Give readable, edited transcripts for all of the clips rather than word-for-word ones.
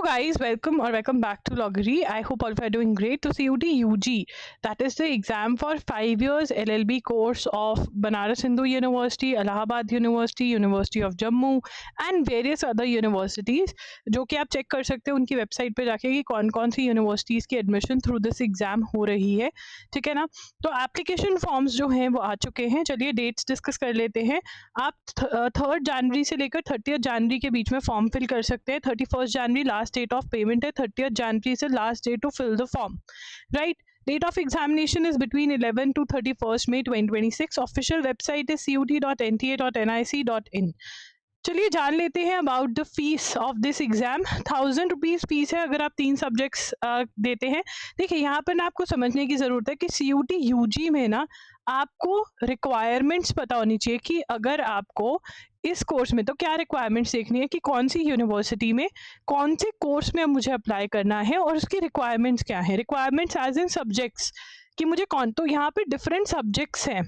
guys, welcome back to Loggery. I hope all of you are doing great. So CUT UG, that is the exam for 5 years LLB course of Banaras Hindu University, Allahabad University, University of Jammu and various other universities, जो कि आप check कर सकते हैं उनकी website पे जाके कि कौन कौन सी यूनिवर्सिटीज़ की एडमिशन थ्रू दिस एग्ज़ाम हो रही है, ठीक है ना। तो एप्लीकेशन फॉर्म्स जो हैं वो आ चुके हैं। चलिए डेट्स डिस्कस कर लेते हैं। आप 3 जनवरी से लेकर 30 जनवरी के बीच में फॉर्म फिल कर सकते हैं। 31 जनवरी लास्ट डेट ऑफ पेमेंट है, 30 जनवरी से last date to fill the form, right. Date of examination is between 11 to 31st May 2026. Official website is cut.nta.nic.in. चलिए जान लेते हैं about the fees of this exam. 1000 rupees fees है अगर आप 3 सब्जेक्ट्स देते हैं। देखिए यहाँ पर ना आपको समझने की ज़रूरत है कि CUT UG में ना आपको रिक्वायरमेंट्स पता होनी चाहिए कि अगर आपको इस कोर्स में, तो क्या रिक्वायरमेंट्स देखनी है कि कौन सी यूनिवर्सिटी में कौन से कोर्स में मुझे अप्लाई करना है और उसकी रिक्वायरमेंट्स क्या है। रिक्वायरमेंट्स एज इन सब्जेक्ट्स कि मुझे कौन, तो यहाँ पे डिफरेंट सब्जेक्ट्स हैं,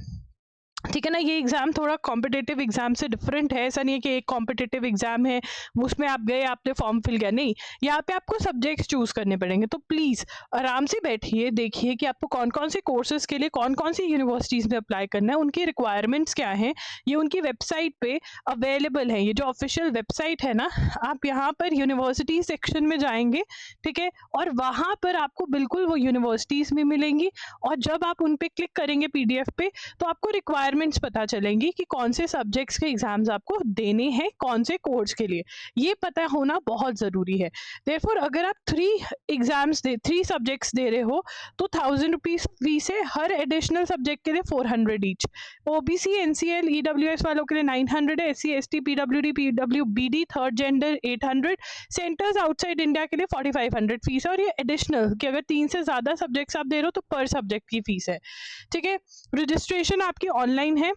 ठीक है ना। ये एग्ज़ाम थोड़ा कॉम्पिटिटिव एग्जाम से डिफरेंट है। ऐसा नहीं है कि एक कॉम्पिटिटिव एग्जाम है उसमें आप गए आपने फॉर्म फिल किया, नहीं, यहाँ पे आपको सब्जेक्ट्स चूज़ करने पड़ेंगे। तो प्लीज़ आराम से बैठिए, देखिए कि आपको कौन कौन से कोर्सेज़ के लिए कौन कौन सी यूनिवर्सिटीज़ में अप्लाई करना है, उनकी रिक्वायरमेंट्स क्या हैं, ये उनकी वेबसाइट पे अवेलेबल है। ये जो ऑफिशियल वेबसाइट है ना, आप यहाँ पर यूनिवर्सिटी सेक्शन में जाएंगे, ठीक है, और वहाँ पर आपको बिल्कुल वो यूनिवर्सिटीज़ में मिलेंगी। और जब आप उन पर क्लिक करेंगे PDF पे, तो आपको रिक्वायरमेंट्स पता चलेंगी कि कौन से सब्जेक्ट्स के एग्जाम्स आपको देने हैं, कौन से कोर्स के लिए, ये पता होना बहुत ज़रूरी है। देयरफॉर अगर आप 3 सब्जेक्ट्स दे रहे हो तो 1000 रुपीज़ फीस है। हर एडिशनल सब्जेक्ट के लिए 400 ईच। OBC NCL EWS वालों के लिए 900 है। SC ST PWD PWBD third gender 800। Centres outside India के लिए 4500 फीस है। और ये एडिशनल कि अगर 3 से ज़्यादा सब्जेक्ट्स आप दे रहे हो तो पर सब्जेक्ट की फीस है, ठीक है। रजिस्ट्रेशन आपकी ऑनलाइन है,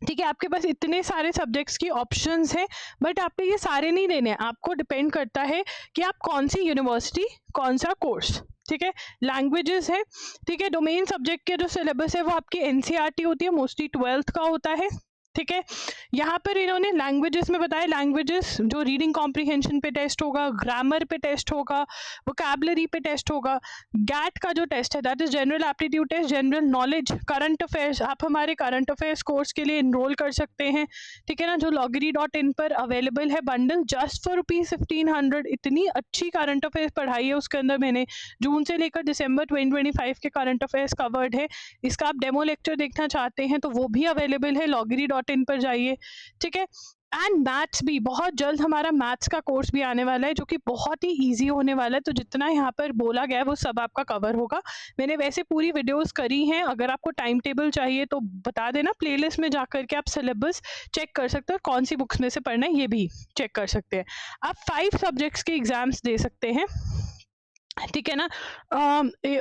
ठीक है। आपके पास इतने सारे सब्जेक्ट्स की ऑप्शंस हैं, बट आपने ये सारे नहीं देने हैं। आपको डिपेंड करता है कि आप कौन सी यूनिवर्सिटी, कौन सा कोर्स, ठीक है। लैंग्वेजेस है, ठीक है। डोमेन सब्जेक्ट के जो सिलेबस है वो आपकी NCERT होती है, मोस्टली 12th का होता है, ठीक है। यहाँ पर इन्होंने लैंग्वेजेस में बताया, लैंग्वेजेस जो रीडिंग कॉम्प्रिहेंशन पे टेस्ट होगा, ग्रामर पे टेस्ट होगा, वोकैबुलरी पे टेस्ट होगा। गैट का जो टेस्ट है that is general aptitude test, general knowledge, current affairs. आप हमारे करंट अफेयर्स कोर्स के लिए इनरोल कर सकते हैं, ठीक है ना, जो loggery.in पर अवेलेबल है बंडल जस्ट फॉर ₹1500। इतनी अच्छी करंट अफेयर्स पढ़ाई है उसके अंदर। मैंने जून से लेकर दिसंबर 2025 के करंट अफेयर्स कवर्ड है। इसका आप डेमो लेक्चर देखना चाहते हैं तो वो भी अवेलेबल है, loggery.in पर जाइए, ठीक है। एंड मैथ्स भी बहुत जल्द हमारा मैथ्स का कोर्स भी आने वाला है जो कि बहुत ही इजी होने वाला है। तो जितना यहाँ पर बोला गया है वो सब आपका कवर होगा। मैंने वैसे पूरी वीडियोस करी हैं, अगर आपको टाइम टेबल चाहिए तो बता देना, प्लेलिस्ट में जाकर के आप सिलेबस चेक कर सकते हो, कौन सी बुक्स में से पढ़ना है ये भी चेक कर सकते हैं। आप 5 सब्जेक्ट्स के एग्जाम्स दे सकते हैं, ठीक है ना।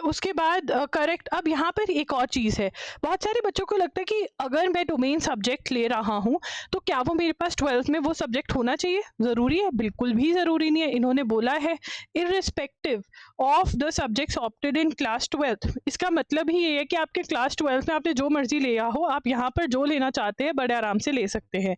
उसके बाद करेक्ट। अब यहाँ पर एक और चीज़ है, बहुत सारे बच्चों को लगता है कि अगर मैं डोमेन सब्जेक्ट ले रहा हूँ तो क्या वो मेरे पास 12th में वो सब्जेक्ट होना चाहिए, ज़रूरी है? बिल्कुल भी ज़रूरी नहीं है। इन्होंने बोला है irrespective of the subjects opted in class 12th। इसका मतलब ही ये है कि आपके क्लास 12th में आपने जो मर्जी लिया हो, आप यहाँ पर जो लेना चाहते हैं बड़े आराम से ले सकते हैं।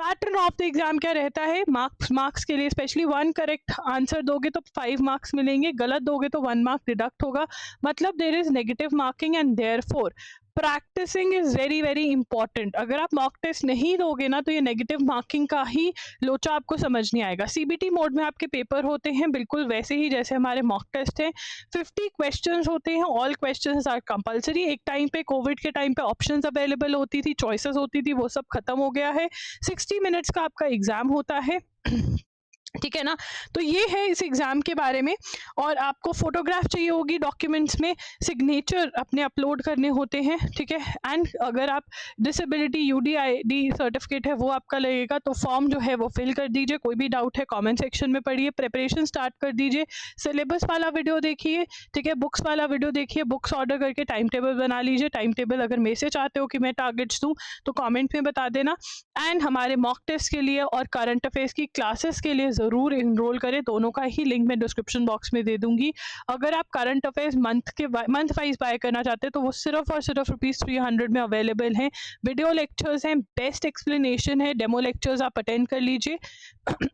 पैटर्न ऑफ द एग्जाम क्या रहता है, मार्क्स के लिए स्पेशली 1 करेक्ट आंसर दोगे तो 5 मार्क्स मिलेंगे, गलत दोगे तो 1 मार्क डिडक्ट होगा। मतलब there is negative marking and therefore practising is very very important. अगर आप मॉक टेस्ट नहीं दोगे ना तो ये नेगेटिव मार्किंग का ही लोचा आपको समझ नहीं आएगा। CBT मोड में आपके पेपर होते हैं बिल्कुल वैसे ही जैसे हमारे मॉक टेस्ट हैं। 50 क्वेश्चंस होते हैं, ऑल क्वेश्चंस आर कंपलसरी। एक टाइम पे कोविड के टाइम पे ऑप्शंस अवेलेबल होती थी, चॉइसेस होती थी, वो सब खत्म हो गया है। 60 मिनट्स का आपका एग्जाम होता है, ठीक है ना। तो ये है इस एग्ज़ाम के बारे में। और आपको फोटोग्राफ चाहिए होगी, डॉक्यूमेंट्स में सिग्नेचर अपने अपलोड करने होते हैं, ठीक है। एंड अगर आप डिसेबिलिटी UDID सर्टिफिकेट है वो आपका लगेगा, तो फॉर्म जो है वो फिल कर दीजिए। कोई भी डाउट है कमेंट सेक्शन में पढ़िए, प्रिपरेशन स्टार्ट कर दीजिए। सिलेबस वाला वीडियो देखिए, ठीक है, बुक्स वाला वीडियो देखिए, बुक्स ऑर्डर करके टाइम टेबल बना लीजिए। टाइम टेबल अगर मेरे से चाहते हो कि मैं टारगेट्स दूँ तो कॉमेंट में बता देना। एंड हमारे मॉक टेस्ट के लिए और करंट अफेयर्स की क्लासेस के लिए ज़रूर इनरोल करें। दोनों का ही लिंक मैं डिस्क्रिप्शन बॉक्स में दे दूँगी। अगर आप current affairs month wise buy करना चाहते हैं तो वो सिर्फ़ और सिर्फ ₹300 में अवेलेबल हैं। वीडियो लेक्चर्स हैं, बेस्ट एक्सप्लेनेशन है, डेमो लेक्चर्स आप अटेंड कर लीजिए।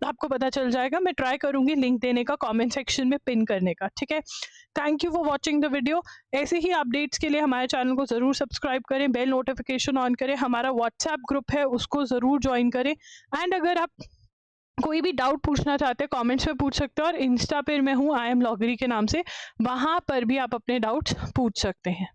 आपको पता चल जाएगा। मैं ट्राई करूँगी लिंक देने का, कमेंट सेक्शन में पिन करने का, ठीक है? Thank you for watching the video. ऐसे ही अपडेट्स के लिए हमारे चैनल को ज़रूर सब्सक्राइब करें, बेल नोटिफिकेशन ऑन करें, हमारा व्हाट्सएप ग्रुप है उसको ज़रूर ज्वाइन करें। एंड अगर आप कोई भी डाउट पूछना चाहते हैं कमेंट्स में पूछ सकते हो, और इंस्टा पर मैं हूँ आई एम लॉगरी के नाम से, वहाँ पर भी आप अपने डाउट्स पूछ सकते हैं।